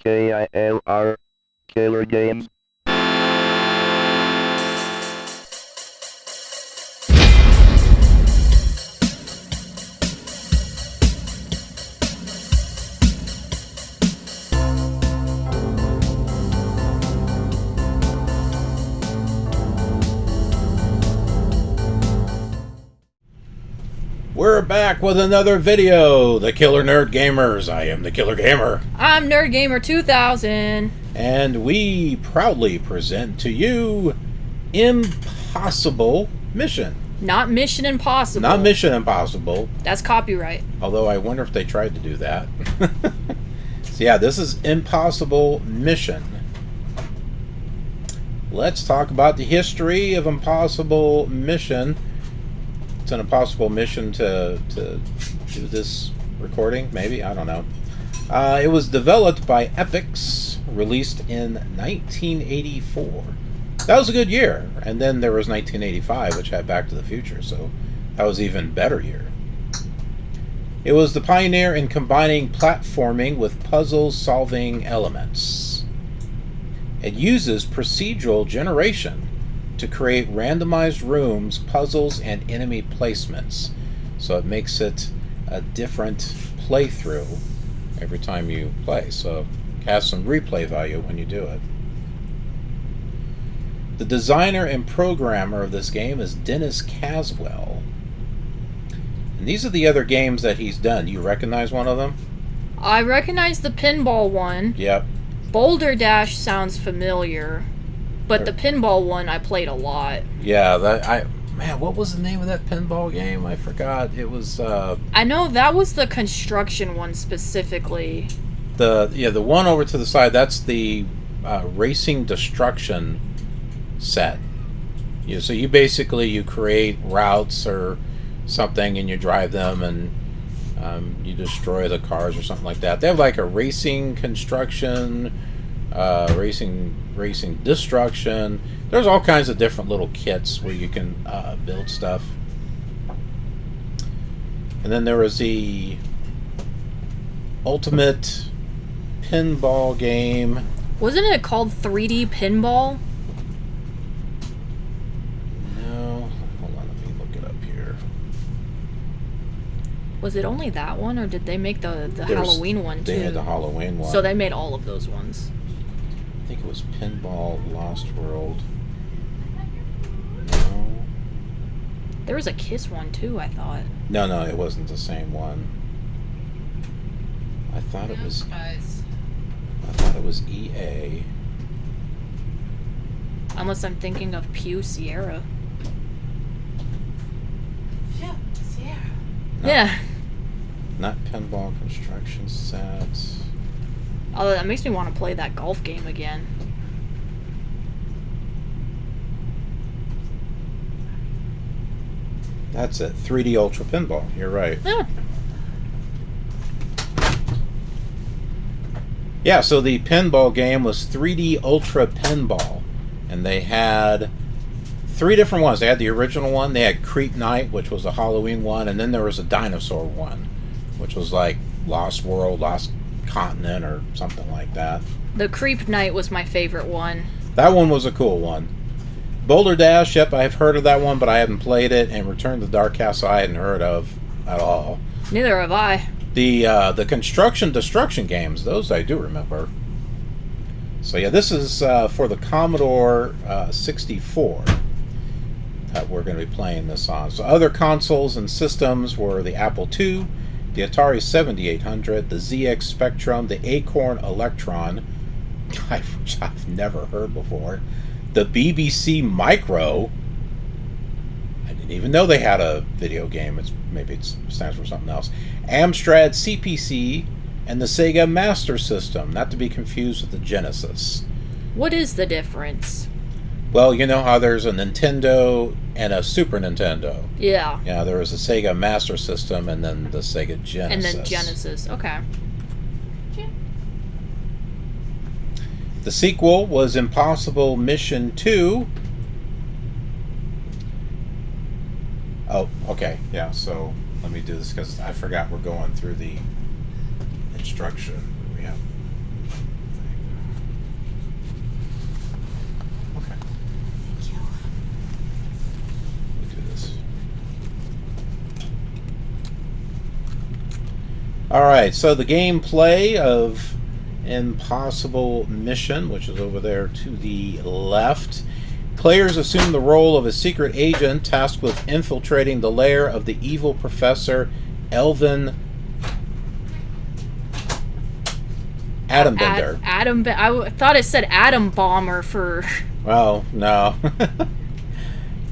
KILR Games. We're back with another video, the KILRnerdGamerz. I am the KILR Gamer. I'm NerdGamer 2000. And we proudly present to you Impossible Mission. Not Mission Impossible. Not Mission Impossible. That's copyright. Although I wonder if they tried to do that. So yeah, this is Impossible Mission. Let's talk about the history of Impossible Mission. It's an impossible mission to do this recording, maybe? I don't know. It was developed by FFX, released in 1984. That was a good year. And then there was 1985, which had Back to the Future, so that was an even better year. It was the pioneer in combining platforming with puzzle-solving elements. It uses procedural generation to create randomized rooms, puzzles, and enemy placements. So it makes it a different playthrough every time you play. So it has some replay value when you do it. The designer and programmer of this game is Dennis Caswell. And these are the other games that he's done. Do you recognize one of them? I recognize the pinball one. Yep. Boulder Dash sounds familiar. But the pinball one I played a lot. Yeah, man, what was the name of that pinball game? I forgot. It was I know that was the construction one specifically. The one over to the side, that's the Racing Destruction set. Yeah, so you create routes or something and you drive them and you destroy the cars or something like that. They have like a racing construction, racing destruction. There's all kinds of different little kits where you can build stuff. And then there was the ultimate pinball game. Wasn't it called 3D Pinball? No, hold on, let me look it up here. Was it only that one, or did they make the Halloween one too? They had the Halloween one. So they made all of those ones. I think it was Pinball Lost World. No. There was a Kiss one too, I thought. No, it wasn't the same one. I thought it was. I thought it was EA. Unless I'm thinking of Pew Sierra. Yeah, Sierra. No, Yeah. Not Pinball Construction Sets. Although that makes me want to play that golf game again. That's it. 3D Ultra Pinball. You're right. Yeah. Yeah, so the pinball game was 3D Ultra Pinball. And they had 3 different ones. They had the original one. They had Creep Night, which was a Halloween one. And then there was a dinosaur one, which was like Lost World, Lost Continent, or something like that. The Creep Night was my favorite one. That one was a cool one. Boulder Dash, yep, I've heard of that one, but I haven't played it. And Return to the Dark Castle I hadn't heard of at all. Neither have I. The construction destruction games, those I do remember. So yeah, this is for the Commodore 64 that we're going to be playing this on. So other consoles and systems were the Apple II, the Atari 7800, the ZX Spectrum, the Acorn Electron, which I've never heard before, the BBC Micro. I didn't even know they had a video game. Maybe it stands for something else. Amstrad CPC, and the Sega Master System, not to be confused with the Genesis. What is the difference? Well, you know how there's a Nintendo and a Super Nintendo. Yeah. Yeah, there was a Sega Master System and then the Sega Genesis. And then Genesis, okay. The sequel was Impossible Mission 2. Oh, okay. Yeah, so let me do this because I forgot we're going through the instruction. We have Alright, so the gameplay of Impossible Mission, which is over there to the left. Players assume the role of a secret agent tasked with infiltrating the lair of the evil Professor Elvin Atombender. I thought it said Atom Bomber for... Well, no.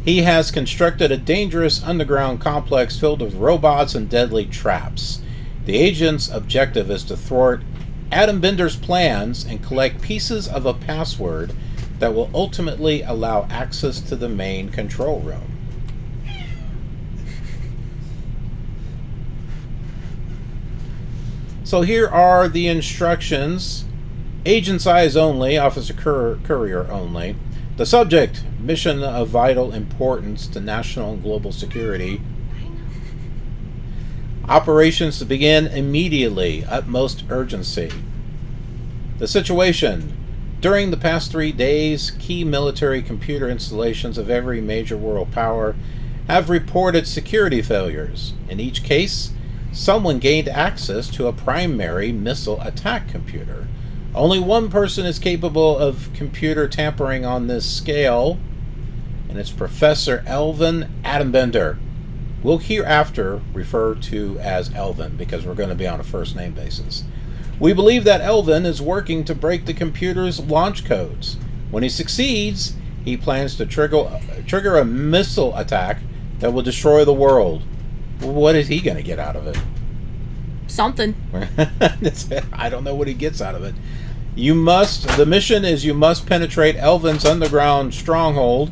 He has constructed a dangerous underground complex filled with robots and deadly traps. The agent's objective is to thwart Atombender's plans and collect pieces of a password that will ultimately allow access to the main control room. So here are the instructions. Agent's eyes only, officer courier only. The subject, mission of vital importance to national and global security. Operations to begin immediately, utmost urgency. The situation. During the past 3 days, key military computer installations of every major world power have reported security failures. In each case, someone gained access to a primary missile attack computer. Only one person is capable of computer tampering on this scale, and it's Professor Elvin Atombender. We'll hereafter refer to as Elvin because we're going to be on a first name basis. We believe that Elvin is working to break the computer's launch codes. When he succeeds, he plans to trigger a missile attack that will destroy the world. What is he going to get out of it? Something. I don't know what he gets out of it. The mission is you must penetrate Elvin's underground stronghold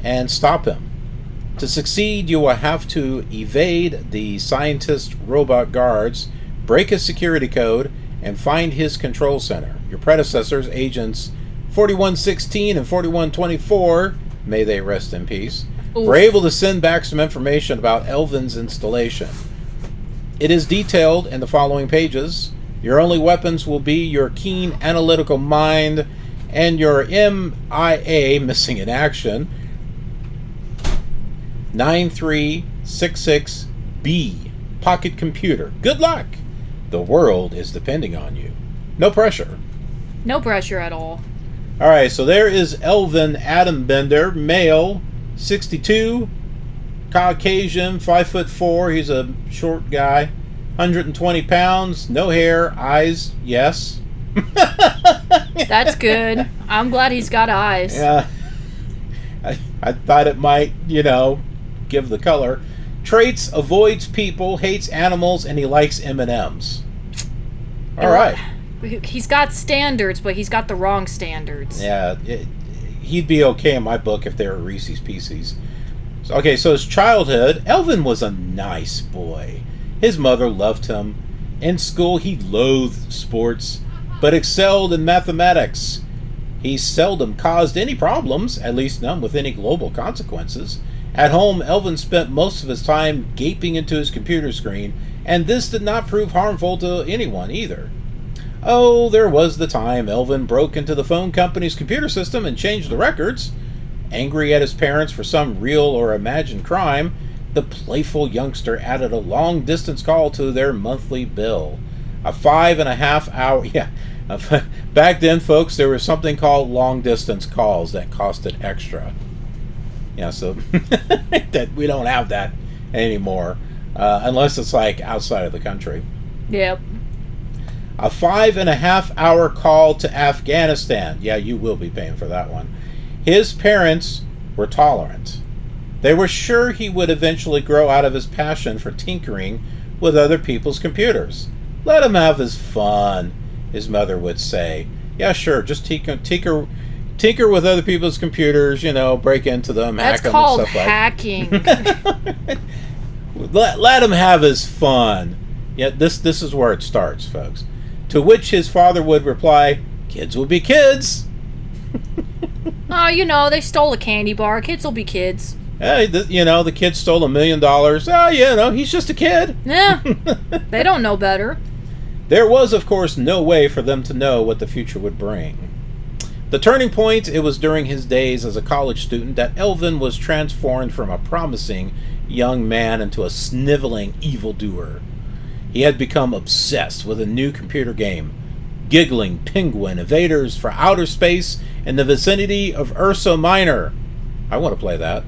and stop him. To succeed, you will have to evade the scientist robot guards, break his security code, and find his control center. Your predecessors, Agents 4116 and 4124, may they rest in peace, were able to send back some information about Elvin's installation. It is detailed in the following pages. Your only weapons will be your keen analytical mind and your MIA, missing in action, 9366B pocket computer. Good luck! The world is depending on you. No pressure. No pressure at all. Alright, so there is Elvin Atombender, male, 62, Caucasian, 5'4". He's a short guy, 120 pounds, no hair, eyes, yes. That's good. I'm glad he's got eyes. Yeah. I thought it might, give the color. Traits: avoids people, hates animals, and he likes M&Ms. All right. He's got standards, but he's got the wrong standards. Yeah, he'd be okay in my book if they were Reese's Pieces. So his childhood, Elvin was a nice boy. His mother loved him. In school, he loathed sports, but excelled in mathematics. He seldom caused any problems, at least none with any global consequences. At home, Elvin spent most of his time gaping into his computer screen, and this did not prove harmful to anyone either. Oh, there was the time Elvin broke into the phone company's computer system and changed the records. Angry at his parents for some real or imagined crime, the playful youngster added a long-distance call to their monthly bill. A 5.5 hour... Yeah, back then, folks, there was something called long-distance calls that costed extra. Yeah, so that we don't have that anymore, unless it's like outside of the country. Yep. A 5.5 hour call to Afghanistan. Yeah, you will be paying for that one. His parents were tolerant. They were sure he would eventually grow out of his passion for tinkering with other people's computers. Let him have his fun, his mother would say. Yeah, sure, just tinker with other people's computers, break into them, hack them, and stuff like that. That's called hacking. Let him have his fun. Yeah, this is where it starts, folks. To which his father would reply, "Kids will be kids." Oh, they stole a candy bar. Kids will be kids. Hey, the kid stole $1 million. Oh, he's just a kid. Yeah, they don't know better. There was, of course, no way for them to know what the future would bring. The turning point, it was during his days as a college student that Elvin was transformed from a promising young man into a sniveling evildoer. He had become obsessed with a new computer game, Giggling Penguin Invaders for Outer Space in the vicinity of Ursa Minor. I want to play that.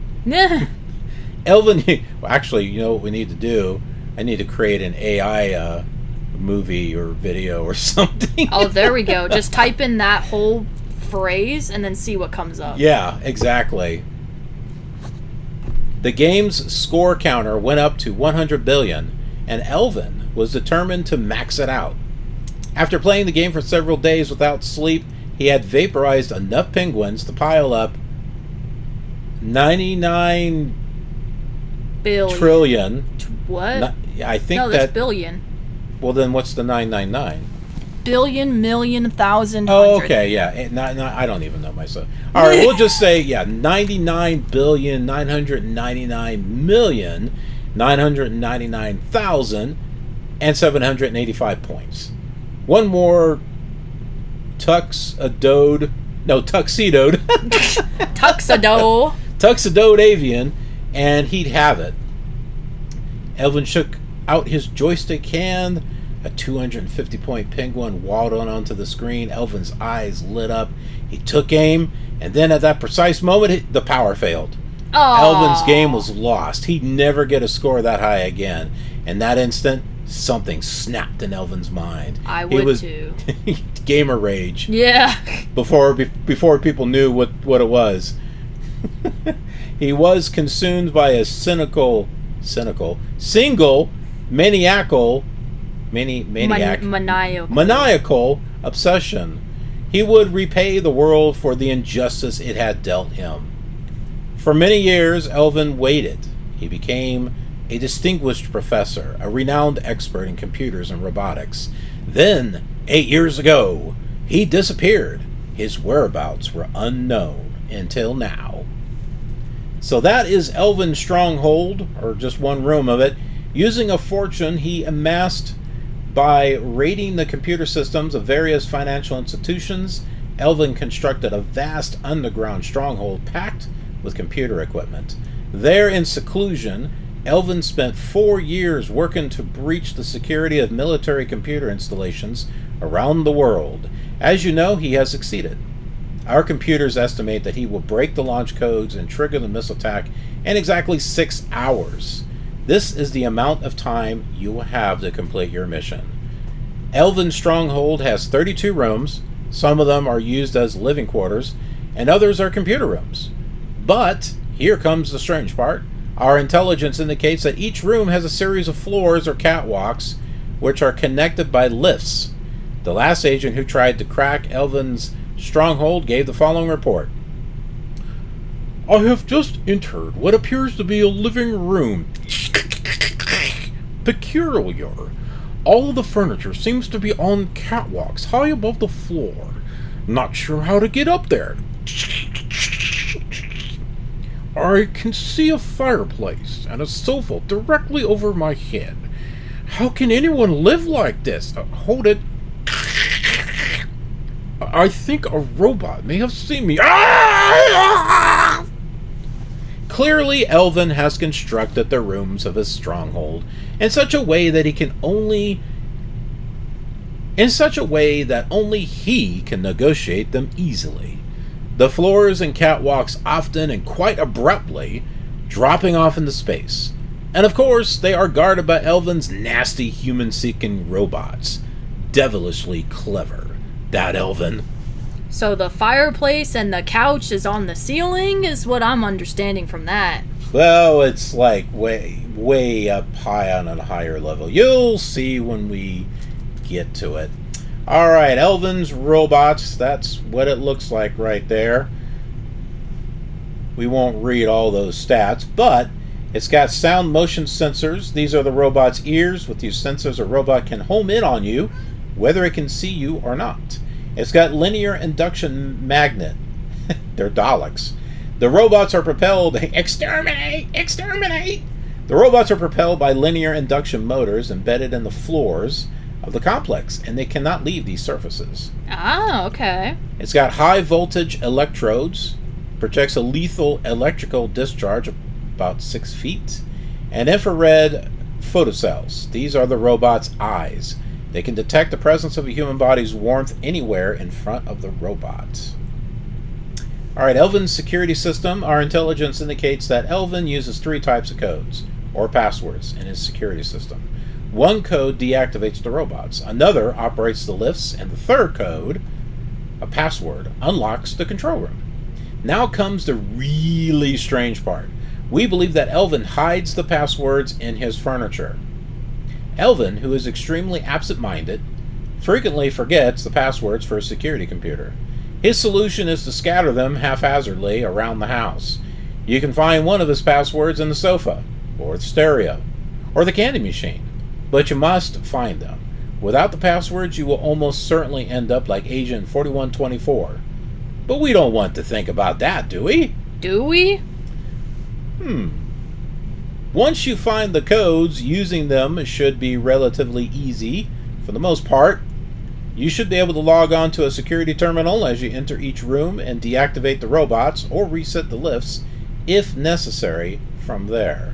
Elvin, well, actually, you know what we need to do? I need to create an AI movie or video or something. Oh, there we go. Just type in that whole phrase and then see what comes up. Yeah, exactly. The game's score counter went up to 100 billion, and Elvin was determined to max it out. After playing the game for several days without sleep, he had vaporized enough penguins to pile up 99 Billion. trillion. What? I think No, that's that. billion. Well, then what's the 999? Billion, million, thousand, Oh, hundred. okay, yeah. I don't even know myself. All right, we'll just say, 99,999,999,785 points. One more tuxedoed Tuxedo. avian, and he'd have it. Elvin shook out his joystick hand. A 250-point penguin waddled onto the screen. Elvin's eyes lit up. He took aim, and then at that precise moment, the power failed. Aww. Elvin's game was lost. He'd never get a score that high again. In that instant, something snapped in Elvin's mind. I would too. Gamer rage. Yeah. Before people knew what it was. He was consumed by a maniacal obsession. He would repay the world for the injustice it had dealt him. For many years, Elvin waited. He became a distinguished professor, a renowned expert in computers and robotics. Then, 8 years ago, he disappeared. His whereabouts were unknown until now. So that is Elvin's stronghold, or just one room of it. Using a fortune he amassed by raiding the computer systems of various financial institutions, Elvin constructed a vast underground stronghold packed with computer equipment. There in seclusion, Elvin spent 4 years working to breach the security of military computer installations around the world. As you know, he has succeeded. Our computers estimate that he will break the launch codes and trigger the missile attack in exactly 6 hours. This is the amount of time you will have to complete your mission. Elvin's stronghold has 32 rooms. Some of them are used as living quarters, and others are computer rooms. But here comes the strange part. Our intelligence indicates that each room has a series of floors or catwalks, which are connected by lifts. The last agent who tried to crack Elvin's stronghold gave the following report. I have just entered what appears to be a living room. Peculiar. All of the furniture seems to be on catwalks high above the floor. Not sure how to get up there. I can see a fireplace and a sofa directly over my head. How can anyone live like this? Hold it. I think a robot may have seen me. Clearly, Elvin has constructed the rooms of his stronghold in such a way that only he can negotiate them easily. The floors and catwalks often and quite abruptly dropping off into space. And of course, they are guarded by Elvin's nasty human-seeking robots. Devilishly clever, that Elvin. So the fireplace and the couch is on the ceiling, is what I'm understanding from that. Well, it's like way up high on a higher level. You'll see when we get to it. Alright, Elvin's robots, that's what it looks like right there. We won't read all those stats, but it's got sound motion sensors. These are the robot's ears. With these sensors, a robot can home in on you, whether it can see you or not. It's got linear induction magnet. They're Daleks. The robots are propelled... Exterminate! Exterminate! The robots are propelled by linear induction motors embedded in the floors of the complex, and they cannot leave these surfaces. Ah, okay. It's got high voltage electrodes, projects a lethal electrical discharge of about 6 feet, and infrared photocells. These are the robot's eyes. They can detect the presence of a human body's warmth anywhere in front of the robot. Alright, Elvin's security system. Our intelligence indicates that Elvin uses 3 types of codes, or passwords, in his security system. One code deactivates the robots. Another operates the lifts, and the third code, a password, unlocks the control room. Now comes the really strange part. We believe that Elvin hides the passwords in his furniture. Elvin, who is extremely absent-minded, frequently forgets the passwords for his security computer. His solution is to scatter them haphazardly around the house. You can find one of his passwords in the sofa, or the stereo, or the candy machine, but you must find them. Without the passwords, you will almost certainly end up like Agent 4124. But we don't want to think about that, do we? Do we? Once you find the codes, using them should be relatively easy. For the most part, you should be able to log on to a security terminal as you enter each room and deactivate the robots or reset the lifts, if necessary, from there.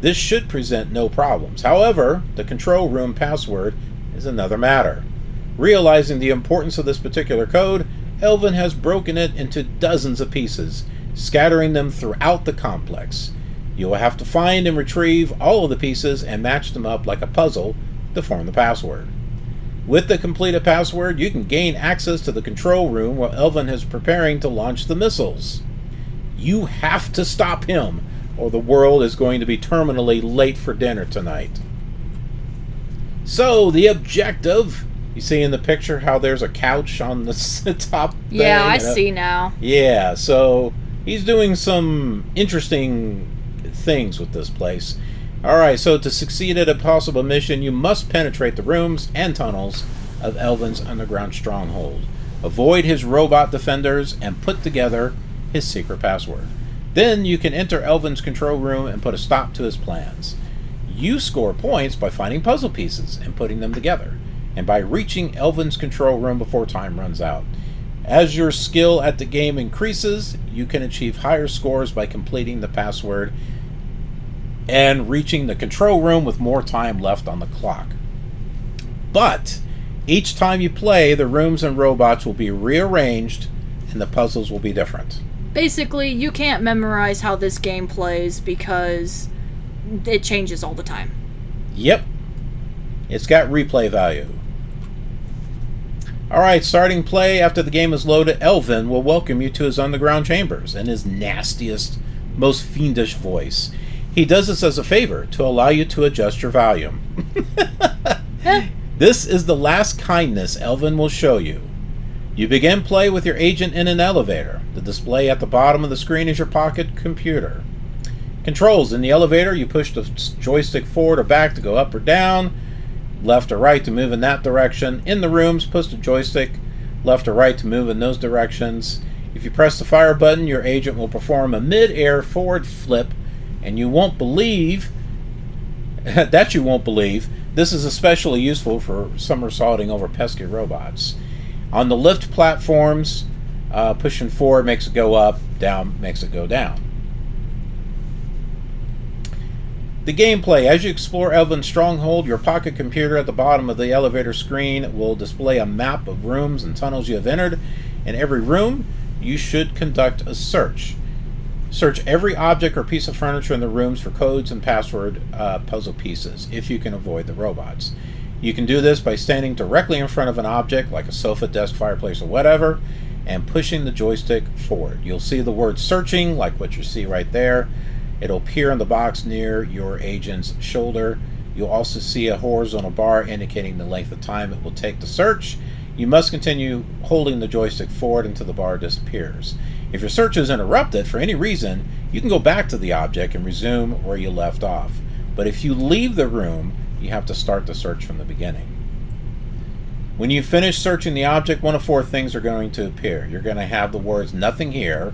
This should present no problems. However, the control room password is another matter. Realizing the importance of this particular code, Elvin has broken it into dozens of pieces, scattering them throughout the complex. You will have to find and retrieve all of the pieces and match them up like a puzzle to form the password. With the completed password, you can gain access to the control room while Elvin is preparing to launch the missiles. You have to stop him, or the world is going to be terminally late for dinner tonight. So, the objective, you see in the picture how there's a couch on the top thing? Yeah, I see now. Yeah, so he's doing some interesting things with this place. Alright, so to succeed at a possible mission, you must penetrate the rooms and tunnels of Elvin's underground stronghold. Avoid his robot defenders and put together his secret password. Then you can enter Elvin's control room and put a stop to his plans. You score points by finding puzzle pieces and putting them together, and by reaching Elvin's control room before time runs out. As your skill at the game increases, you can achieve higher scores by completing the password and reaching the control room with more time left on the clock. But each time you play, the rooms and robots will be rearranged and the puzzles will be different. Basically, you can't memorize how this game plays because it changes all the time. Yep. It's got replay value. Alright, starting play after the game is loaded, Elvin will welcome you to his underground chambers in his nastiest, most fiendish voice. He does this as a favor to allow you to adjust your volume. This is the last kindness Elvin will show you. You begin play with your agent in an elevator. The display at the bottom of the screen is your pocket computer. Controls: in the elevator, you push the joystick forward or back to go up or down, left or right to move in that direction. In the rooms, push the joystick left or right to move in those directions. If you press the fire button, your agent will perform a mid-air forward flip, and you won't believe that you won't believe this is especially useful for somersaulting over pesky robots. On the lift platforms, pushing forward makes it go up, down makes it go down. The gameplay: as you explore Elvin's stronghold, your pocket computer at the bottom of the elevator screen will display a map of rooms and tunnels you have entered. In every room, you should conduct a search. Search every object or piece of furniture in the rooms for codes and password puzzle pieces, if you can avoid the robots. You can do this by standing directly in front of an object, like a sofa, desk, fireplace, or whatever, and pushing the joystick forward. You'll see the word searching, like what you see right there. It'll appear in the box near your agent's shoulder. You'll also see a horizontal bar indicating the length of time it will take to search. You must continue holding the joystick forward until the bar disappears. If your search is interrupted for any reason, you can go back to the object and resume where you left off. But if you leave the room, you have to start the search from the beginning. When you finish searching the object, one of 4 things are going to appear. You're going to have the words "nothing here."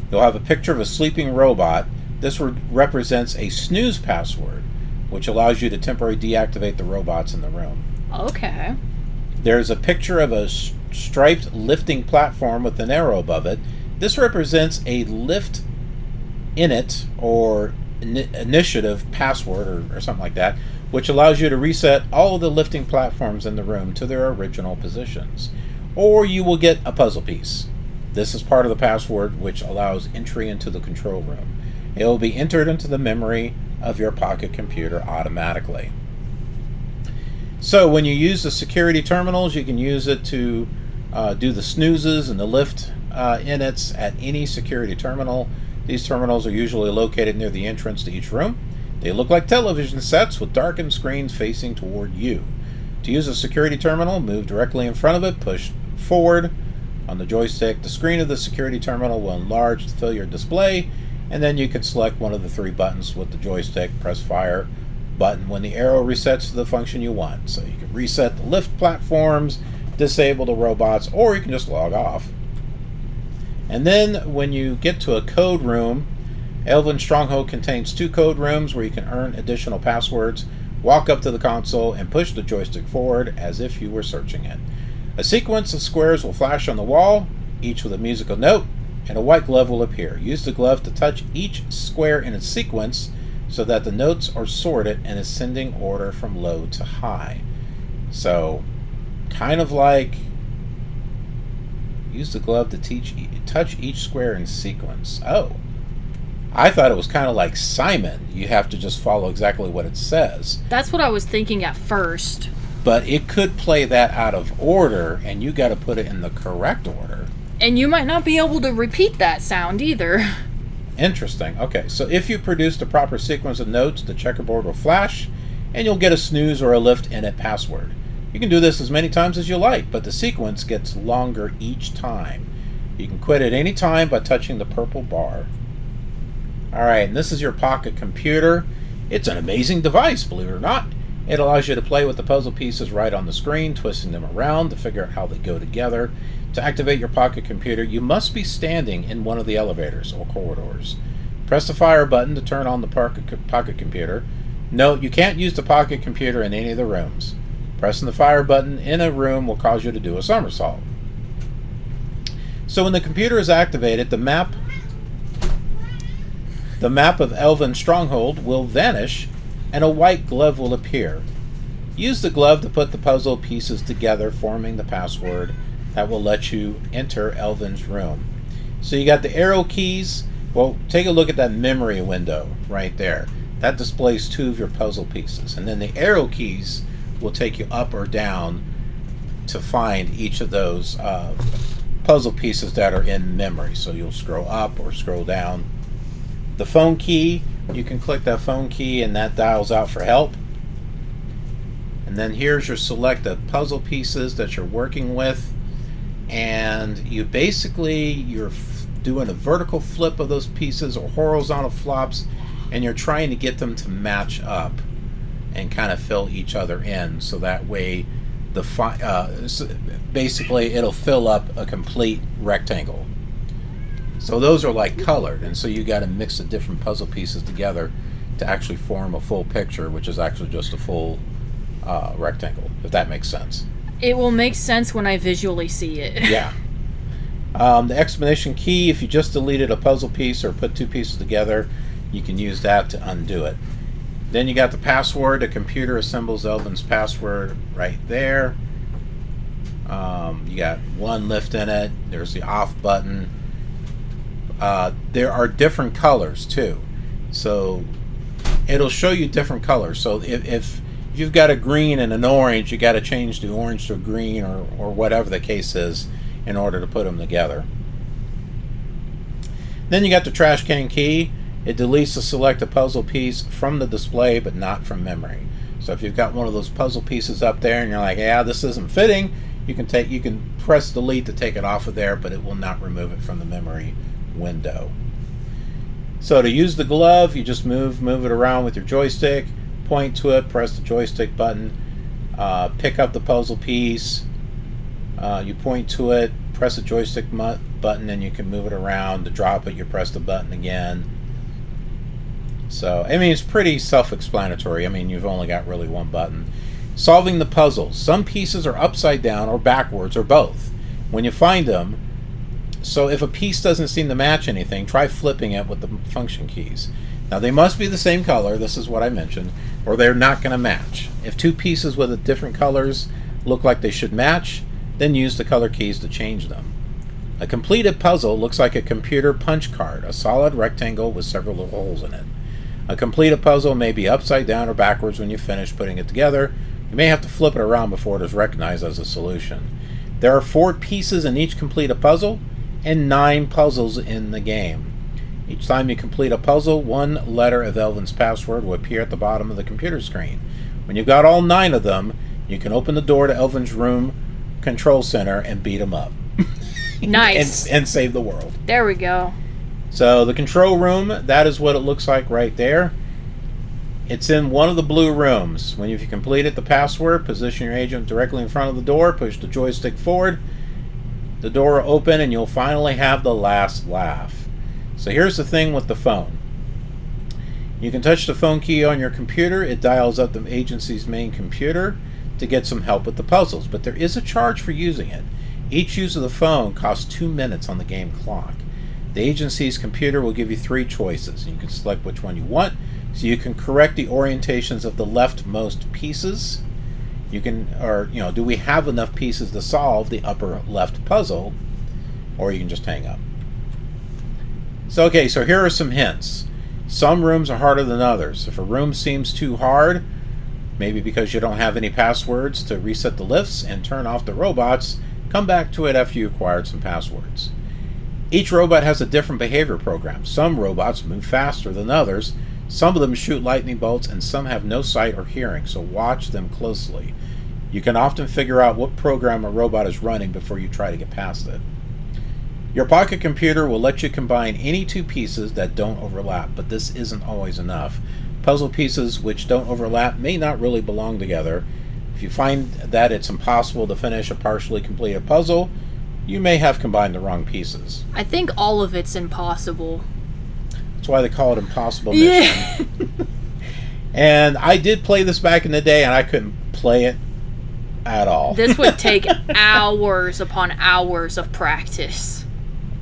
You'll have a picture of a sleeping robot. This represents a snooze password, which allows you to temporarily deactivate the robots in the room. Okay. There's a picture of a striped lifting platform with an arrow above it. This represents a lift in it, or initiative password or something like that, which allows you to reset all of the lifting platforms in the room to their original positions. Or you will get a puzzle piece. This is part of the password which allows entry into the control room. It will be entered into the memory of your pocket computer automatically. So when you use the security terminals, you can use it to do the snoozes and the lift inits at any security terminal. These terminals are usually located near the entrance to each room. They look like television sets with darkened screens facing toward you. To use a security terminal, move directly in front of it, push forward on the joystick. The screen of the security terminal will enlarge to fill your display, and then you can select one of the 3 buttons with the joystick, press fire button when the arrow resets to the function you want. So you can reset the lift platforms, disable the robots, or you can just log off. And then when you get to a code room, Elven Stronghold contains 2 code rooms where you can earn additional passwords, walk up to the console, and push the joystick forward as if you were searching it. A sequence of squares will flash on the wall, each with a musical note, and a white glove will appear. Use the glove to touch each square in its sequence so that the notes are sorted in ascending order from low to high. So, kind of like use the glove to touch each square in sequence. Oh, I thought it was kind of like Simon. You have to just follow exactly what it says. That's what I was thinking at first. But it could play that out of order, and you got to put it in the correct order. And you might not be able to repeat that sound either. Interesting. Okay, so if you produce the proper sequence of notes, the checkerboard will flash, and you'll get a snooze or a lift init password. You can do this as many times as you like, but the sequence gets longer each time. You can quit at any time by touching the purple bar. Alright, and this is your pocket computer. It's an amazing device, believe it or not. It allows you to play with the puzzle pieces right on the screen, twisting them around to figure out how they go together. To activate your pocket computer, you must be standing in one of the elevators or corridors. Press the fire button to turn on the pocket computer. Note, you can't use the pocket computer in any of the rooms. Pressing the fire button in a room will cause you to do a somersault. So when the computer is activated, the map of Elven Stronghold will vanish and a white glove will appear. Use the glove to put the puzzle pieces together, forming the password that will let you enter Elven's room. So you got the arrow keys. Well, take a look at that memory window right there. That displays 2 of your puzzle pieces. And then the arrow keys will take you up or down to find each of those puzzle pieces that are in memory. So you'll scroll up or scroll down. The phone key, you can click that phone key and that dials out for help. And then here's your select the puzzle pieces that you're working with. And you basically, you're doing a vertical flip of those pieces or horizontal flops, and you're trying to get them to match up and kind of fill each other in, so that way basically it'll fill up a complete rectangle. So those are like colored, and so you got to mix the different puzzle pieces together to actually form a full picture, which is actually just a full rectangle, if that makes sense. It will make sense when I visually see it. Yeah. The explanation key, if you just deleted a puzzle piece or put 2 pieces together, you can use that to undo it. Then you got the password. The computer assembles Elven's password right there. You got 1 lift in it. There's the off button. There are different colors too. So it'll show you different colors. So if you've got a green and an orange, you got to change the orange to a green or whatever the case is in order to put them together. Then you got the trash can key. It deletes the selected puzzle piece from the display, but not from memory. So if you've got one of those puzzle pieces up there and you're like, yeah, this isn't fitting, you can press delete to take it off of there, but it will not remove it from the memory window. So to use the glove, you just move it around with your joystick, point to it, press the joystick button, pick up the puzzle piece, you point to it, press the joystick button, and you can move it around. To drop it, you press the button again. So, I mean, it's pretty self-explanatory. I mean, you've only got really 1 button. Solving the puzzles. Some pieces are upside down or backwards or both when you find them. So if a piece doesn't seem to match anything, try flipping it with the function keys. Now they must be the same color, this is what I mentioned, or they're not going to match. If two pieces with different colors look like they should match, then use the color keys to change them. A completed puzzle looks like a computer punch card, a solid rectangle with several little holes in it. A completed puzzle may be upside down or backwards when you finish putting it together. You may have to flip it around before it is recognized as a solution. There are 4 pieces in each completed puzzle and 9 puzzles in the game. Each time you complete a puzzle, 1 letter of Elvin's password will appear at the bottom of the computer screen. When you've got all 9 of them, you can open the door to Elvin's room control center and beat him up. Nice. and save the world. There we go. So the control room, that is what it looks like right there. It's in one of the blue rooms. When you've completed the password, position your agent directly in front of the door, push the joystick forward, the door will open, and you'll finally have the last laugh. So here's the thing with the phone. You can touch the phone key on your computer. It dials up the agency's main computer to get some help with the puzzles, but there is a charge for using it. Each use of the phone costs 2 minutes on the game clock. The agency's computer will give you 3 choices. You can select which one you want, so you can correct the orientations of the leftmost pieces. You can, or, you know, do we have enough pieces to solve the upper left puzzle? Or you can just hang up. So, okay, so here are some hints. Some rooms are harder than others. If a room seems too hard, maybe because you don't have any passwords to reset the lifts and turn off the robots, come back to it after you acquired some passwords. Each robot has a different behavior program. Some robots move faster than others. Some of them shoot lightning bolts, and some have no sight or hearing, so watch them closely. You can often figure out what program a robot is running before you try to get past it. Your pocket computer will let you combine any 2 pieces that don't overlap, but this isn't always enough. Puzzle pieces which don't overlap may not really belong together. If you find that it's impossible to finish a partially completed puzzle, you may have combined the wrong pieces. I think all of it's impossible. That's why they call it Impossible Mission. Yeah. And I did play this back in the day, and I couldn't play it at all. This would take hours upon hours of practice.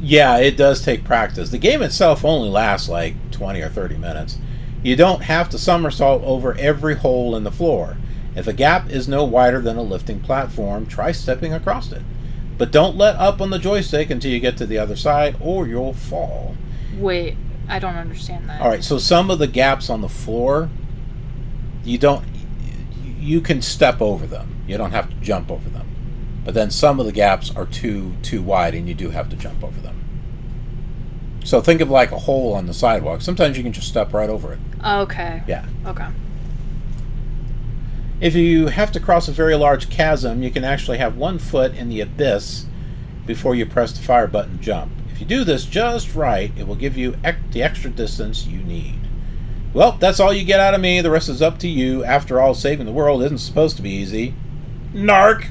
Yeah, it does take practice. The game itself only lasts like 20 or 30 minutes. You don't have to somersault over every hole in the floor. If a gap is no wider than a lifting platform, try stepping across it. But don't let up on the joystick until you get to the other side, or you'll fall. Wait, I don't understand that. Alright, so some of the gaps on the floor, you can step over them. You don't have to jump over them. But then some of the gaps are too wide, and you do have to jump over them. So think of like a hole on the sidewalk. Sometimes you can just step right over it. Okay. Yeah. Okay. If you have to cross a very large chasm, you can actually have 1 foot in the abyss before you press the fire button jump. If you do this just right, it will give you the extra distance you need. Well, that's all you get out of me. The rest is up to you. After all, saving the world isn't supposed to be easy. Narc!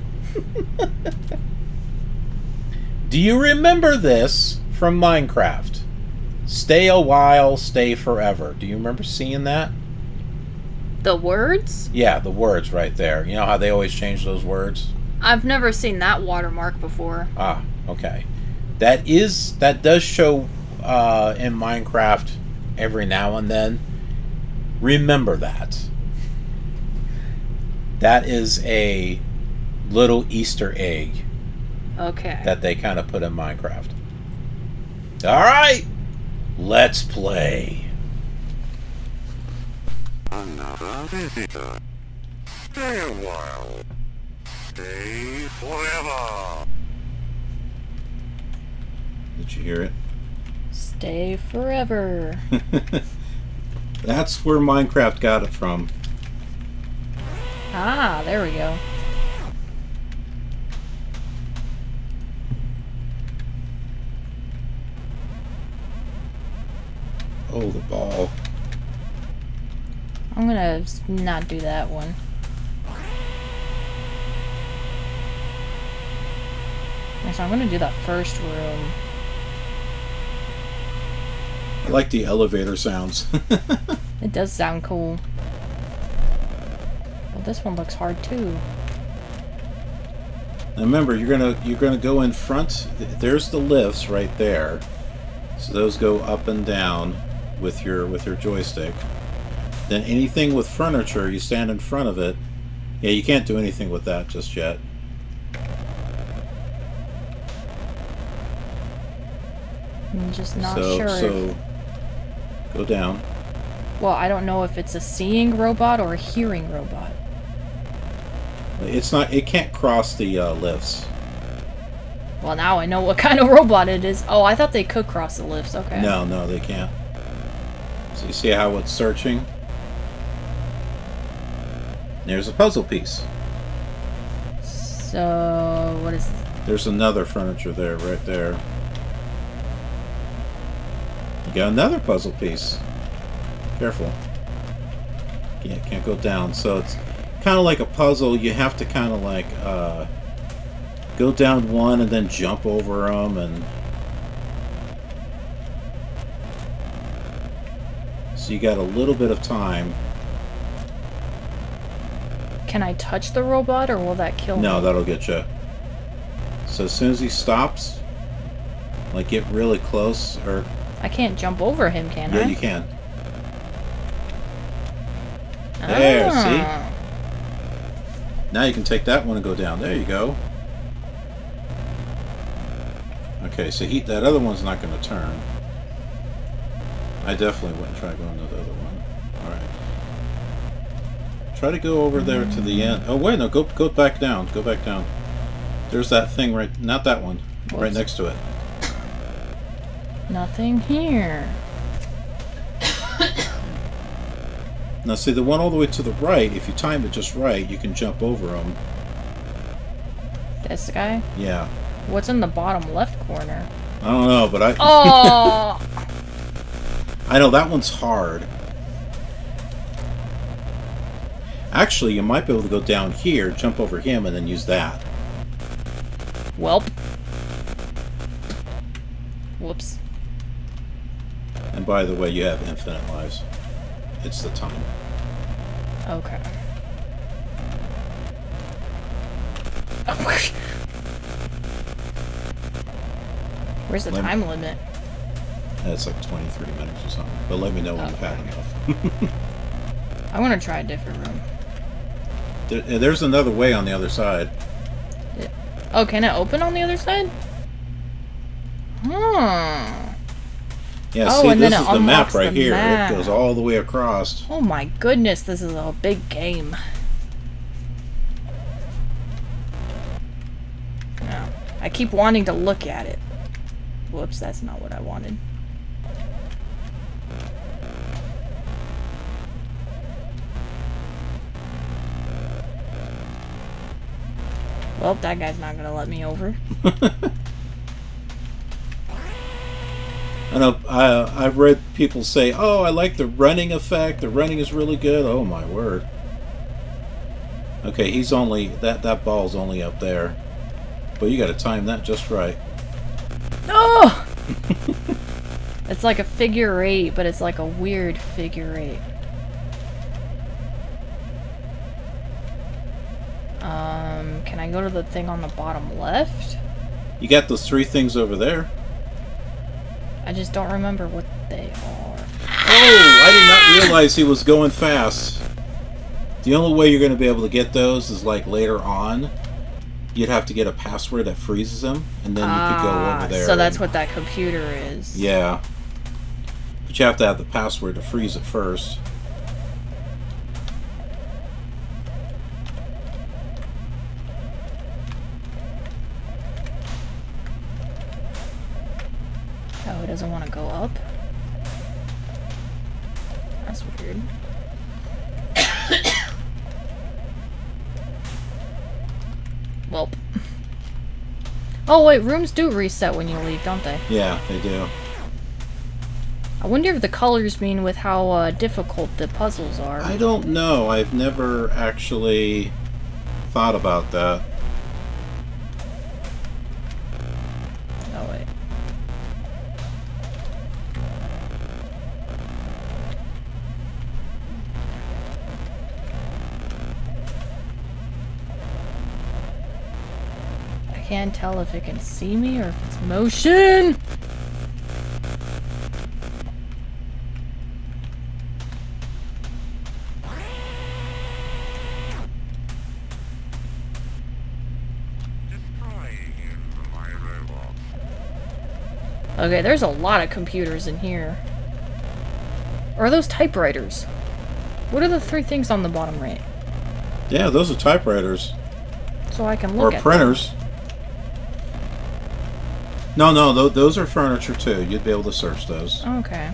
Do you remember this from Minecraft? Stay a while, stay forever. Do you remember seeing that? The words? Yeah, the words right there. You know how they always change those words? I've never seen that watermark before. Ah, okay. That does show in Minecraft every now and then. Remember that. That is a little Easter egg. Okay. That they kind of put in Minecraft. Alright! Let's play. Another visitor. Stay a while. Stay forever. Did you hear it? Stay forever. That's where Minecraft got it from. Ah, there we go. Oh, the ball. I'm gonna not do that one. So I'm gonna do that first room. I like the elevator sounds. It does sound cool. Well, this one looks hard too. Now remember, you're gonna go in front. There's the lifts right there. So those go up and down. with your joystick. Then anything with furniture, you stand in front of it. Yeah, you can't do anything with that just yet. I'm just not sure. So go down. Well, I don't know if it's a seeing robot or a hearing robot. It's not. It can't cross the lifts. Well, now I know what kind of robot it is. Oh, I thought they could cross the lifts. Okay. No, they can't. So you see how it's searching? There's a puzzle piece. So, what is this? There's another furniture there, right there. You got another puzzle piece. Careful. Yeah, can't go down. So it's kind of like a puzzle. You have to kind of like go down one and then jump over them, and so you got a little bit of time. Can I touch the robot, or will that kill me? No, that'll get you. So as soon as he stops, like get really close, or I can't jump over him, can I? yeah, you can. There, see? Now you can take that one and go down. There you go. Okay, so that other one's not going to turn. I definitely wouldn't try going to the other one. Alright. Try to go over there to the end. Oh, wait, no, go back down. Go back down. There's that thing right... Not that one. Whoops. Right next to it. Nothing here. Now, see, the one all the way to the right, if you time it just right, you can jump over them. This guy? Yeah. What's in the bottom left corner? I don't know, but I... Oh! I know, that one's hard. Actually, you might be able to go down here, jump over him, and then use that. Welp. Whoops. And by the way, you have infinite lives. It's the time. Okay. Where's the time limit? It's like 23 minutes or something. But let me know when you've had enough. I want to try a different room. There's another way on the other side. Oh, can it open on the other side? Yeah, Oh, see, and this then is it the map unlocks right the here. map. It goes all the way across. Oh my goodness, this is a big game. No, I keep wanting to look at it. Whoops, that's not what I wanted. Well, that guy's not gonna let me over. I know. I've read people say, "Oh, I like the running effect. The running is really good." Oh my word. Okay, he's only that ball's only up there, but you got to time that just right. Oh! It's like a figure eight, but it's like a weird figure eight. Can I go to the thing on the bottom left? You got those three things over there. I just don't remember what they are. Oh, I did not realize he was going fast. The only way you're going to be able to get those is like later on. You'd have to get a password that freezes him, and then you could go over there. So that's what that computer is. Yeah. But you have to have the password to freeze it first. Oh, it doesn't want to go up? That's weird. Welp. Oh wait, rooms do reset when you leave, don't they? Yeah, they do. I wonder if the colors mean with how difficult the puzzles are. I don't know. I've never actually thought about that. Oh wait. I can't tell if it can see me or if it's motion. Okay, there's a lot of computers in here. Or are those typewriters? What are the 3 things on the bottom right? Yeah, those are typewriters. So I can look Or at printers. No, those are furniture too. You'd be able to search those. them. Okay.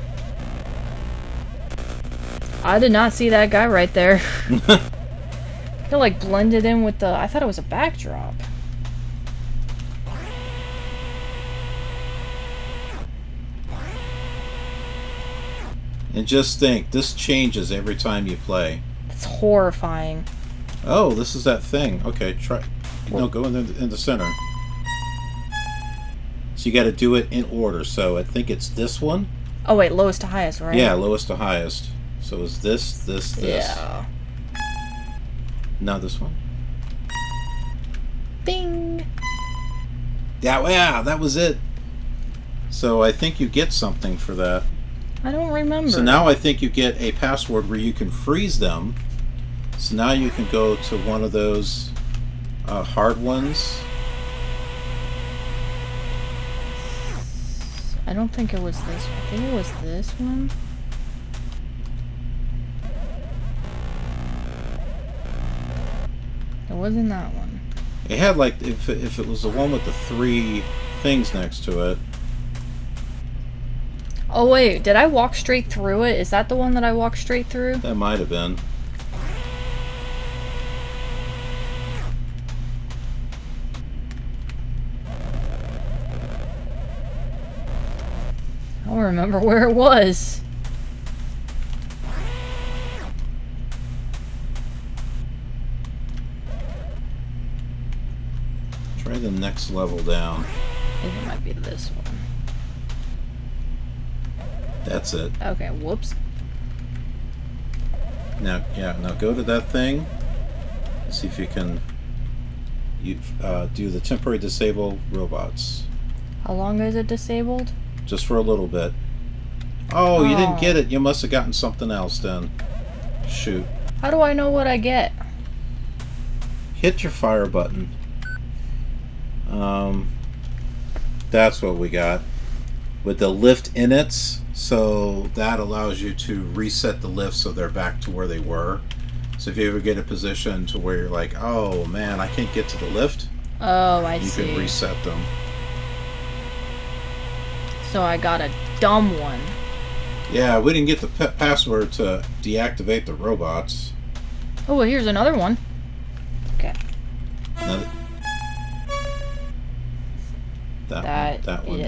I did not see that guy right there. It like blended in with the... I thought it was a backdrop. And just think, this changes every time you play. It's horrifying. Oh, this is that thing. Okay, try. No, go in the center. So you got to do it in order. So I think it's this one. Oh wait, lowest to highest, right? Yeah, lowest to highest. So it's this. Yeah. Now this one. Bing! Yeah, that was it. So I think you get something for that. I don't remember. So now I think you get a password where you can freeze them. So now you can go to one of those hard ones. I don't think it was this one. I think it was this one. It wasn't that one. It had like, if it was the one with the 3 things next to it. Oh wait, did I walk straight through it? Is that the one that I walked straight through? That might have been. I don't remember where it was. Try the next level down. I think it might be this one. That's it. Okay, whoops. Now go to that thing. See if you can do the temporary disable robots. How long is it disabled? Just for a little bit. Oh, you didn't get it. You must have gotten something else then. Shoot. How do I know what I get? Hit your fire button. That's what we got. With the lift inits, so that allows you to reset the lift so they're back to where they were. So if you ever get a position to where you're like, oh man, I can't get to the lift, Oh, I you see. can reset them. So I got a dumb one. Yeah, we didn't get the password to deactivate the robots. Oh, well, here's another one. Okay. Another- That one.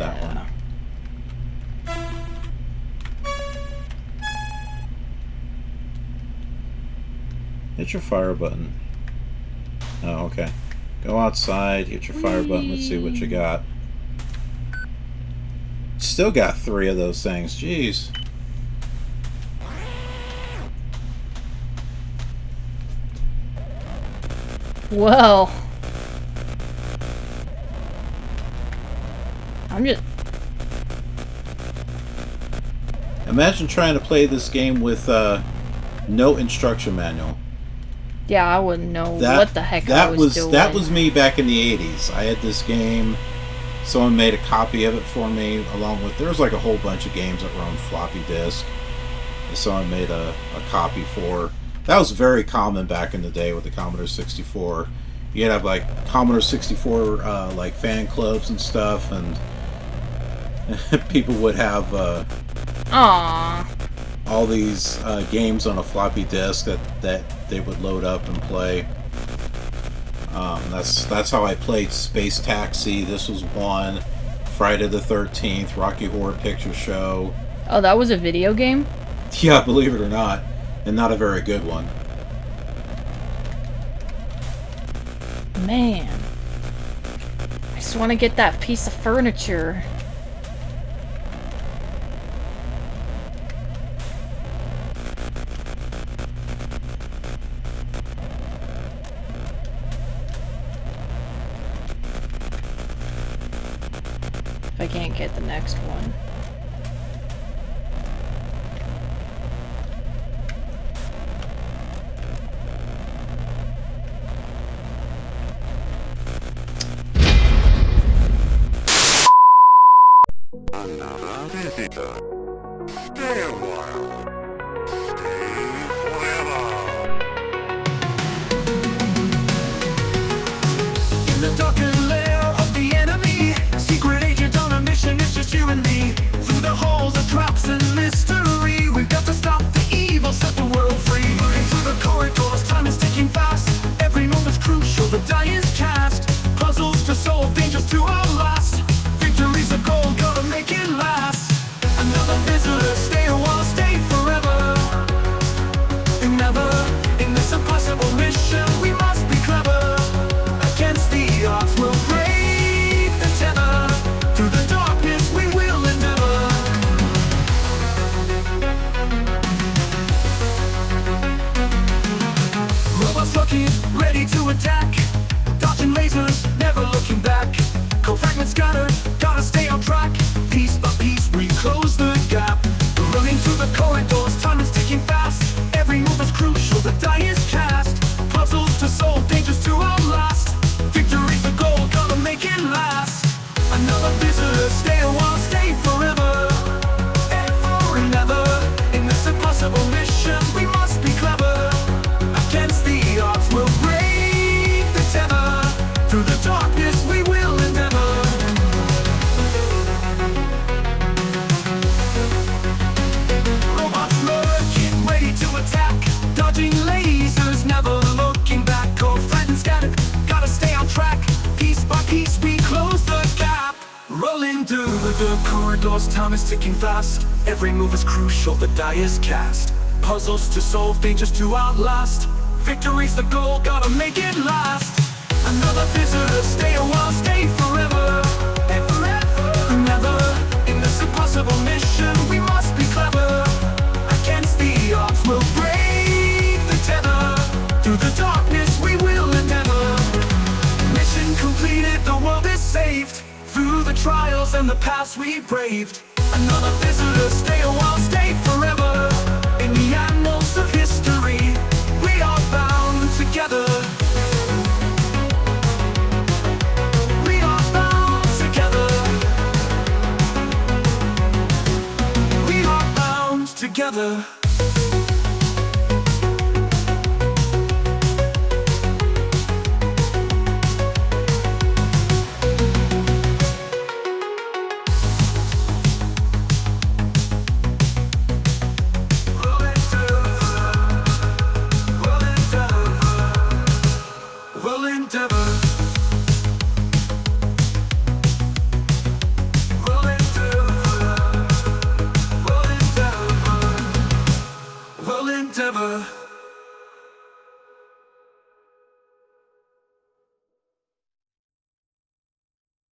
Hit your fire button. Oh, okay. Go outside, hit your fire button, let's see what you got. Still got 3 of those things, jeez. Well. I'm just... Imagine trying to play this game with no instruction manual. Yeah, I wouldn't know what the heck I was doing. That was me back in the 80s. I had this game. Someone made a copy of it for me, along with... There was like a whole bunch of games that were on floppy disk. And someone made a copy for... That was very common back in the day with the Commodore 64. You'd have like Commodore 64 like fan clubs and stuff, and people would have Aww. all these games on a floppy disk that they would load up and play. That's how I played Space Taxi. This was one. Friday the 13th, Rocky Horror Picture Show. Oh, that was a video game? Yeah, believe it or not, and not a very good one. Man. I just want to get that piece of furniture. If I can't get the next one. visitor. Stay a while. Stay forever. In the darkened lair of the enemy, secret agent on a mission, it's just you and me. Through the halls of traps and mystery, we've got to stop the evil, set the world free. Moving through the corridors, time is ticking fast. Every move is crucial, the die is cast. Puzzles to solve, dangers to outlast. Victory's the goal, gotta make it last. Another visitor, stay a while, stay forever. And never, in this impossible mission, we must be clever. Against the odds, we'll break the tether. Through the darkness, we will endeavor. Robots looking, ready to attack. Dodging lasers, never looking back. Co-fragments scattered, gotta stay on track. Piece by piece, we close the gap. Running through the corridors, time is ticking fast. Every move is crucial, the die is cast. Puzzles to solve, dangers to outlast. Victory's the goal, gotta make it last. Another visitor, stay a while, stay forever. Ever and ever, in this impossible mission, we must be clever. Against the odds, we'll break the tether. Through the darkness, we will endeavor. Robots lurking, ready to attack. Dodging lasers, never looking back. Co-fragments scattered, gotta stay on track. Piece by piece, we close the gap. Rolling through the corridors, time is ticking fast. Every move is crucial, the die is cast. Puzzles to solve, dangers to outlast. Victory's the goal, gotta make it last. Another visitor, stay a while, stay forever. And forever and ever, in this impossible mission, we must be clever. Against the odds, we'll break the tether. Through the darkness, we will endeavor. Mission completed, the world is saved. Through the trials and the past we braved. Another visitor, stay a while, stay forever. In the annals of history, we are bound together. We are bound together. We are bound together. We'll endeavor. We'll endeavor. We'll endeavor. We'll endeavor.